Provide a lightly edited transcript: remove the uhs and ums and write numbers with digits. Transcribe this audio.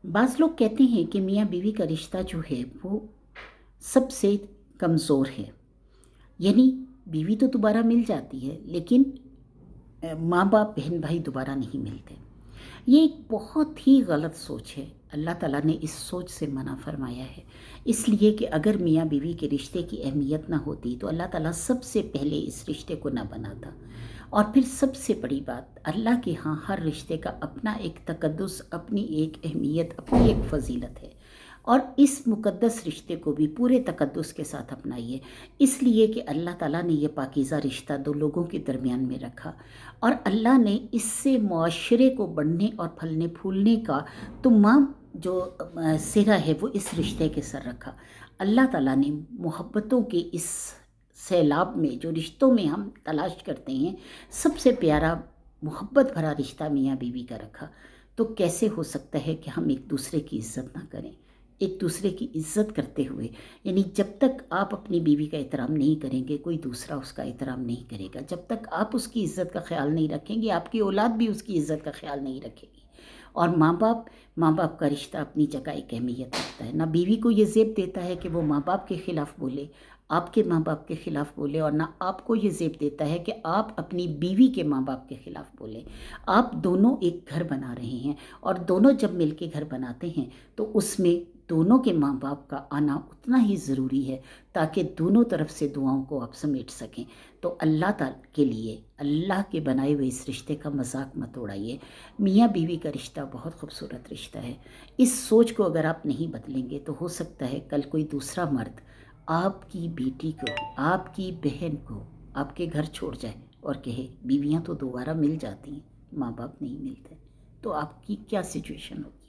बाज़ लोग कहते हैं कि मियाँ बीवी का रिश्ता जो है वो सबसे कमज़ोर है। यानी बीवी तो दोबारा मिल जाती है, लेकिन माँ बाप बहन भाई दोबारा नहीं मिलते। ये एक बहुत ही गलत सोच है। अल्लाह ताला ने इस सोच से मना फरमाया है, इसलिए कि अगर मियाँ बीवी के रिश्ते की अहमियत ना होती तो अल्लाह ताला सबसे पहले इस रिश्ते को ना बनाता। और फिर सबसे बड़ी बात, अल्लाह के यहाँ हर रिश्ते का अपना एक तकद्दुस, अपनी एक अहमियत, अपनी एक फ़जीलत है। और इस मुक़द्दस रिश्ते को भी पूरे तकद्दुस के साथ अपनाइए, इसलिए कि अल्लाह ताला ने ये पाकीज़ा रिश्ता दो लोगों के दरमियान में रखा, और अल्लाह ने इससे मुआशरे को बढ़ने और फलने फूलने का तमाम जो सिरा है वो इस रिश्ते के सर रखा। अल्लाह ताला ने मोहब्बतों के इस सैलाब में, जो रिश्तों में हम तलाश करते हैं, सबसे प्यारा मोहब्बत भरा रिश्ता मियाँ बीवी का रखा। तो कैसे हो सकता है कि हम एक दूसरे की इज़्ज़त ना करें? एक दूसरे की इज़्ज़त करते हुए, यानी जब तक आप अपनी बीवी का एहतराम नहीं करेंगे, कोई दूसरा उसका एहतराम नहीं करेगा। जब तक आप उसकी इज़्ज़त का ख़्याल नहीं रखेंगे, आपकी औलाद भी उसकी इज़्ज़त का ख़्याल नहीं रखेगी। और माँ बाप का रिश्ता अपनी जगह एक अहमियत रखता है। ना बीवी को ये ज़ेब देता है कि वो माँ बाप के ख़िलाफ़ बोले, आपके माँ बाप के ख़िलाफ़ बोले, और ना आपको ये ज़ेब देता है कि आप अपनी बीवी के माँ बाप के ख़िलाफ़ बोलें। आप दोनों एक घर बना रहे हैं, और दोनों जब मिल के घर बनाते हैं तो उसमें दोनों के माँ बाप का आना उतना ही ज़रूरी है, ताकि दोनों तरफ से दुआओं को आप समेट सकें। तो अल्लाह ताला के लिए, अल्लाह के बनाए हुए इस रिश्ते का मजाक मत उड़ाइए। मियाँ बीवी का रिश्ता बहुत खूबसूरत रिश्ता है। इस सोच को अगर आप नहीं बदलेंगे तो हो सकता है कल कोई दूसरा मर्द आपकी बेटी को, आपकी बहन को आपके घर छोड़ जाए और कहे बीवियाँ तो दोबारा मिल जाती हैं, माँ बाप नहीं मिलते। तो आपकी क्या सिचुएशन होगी?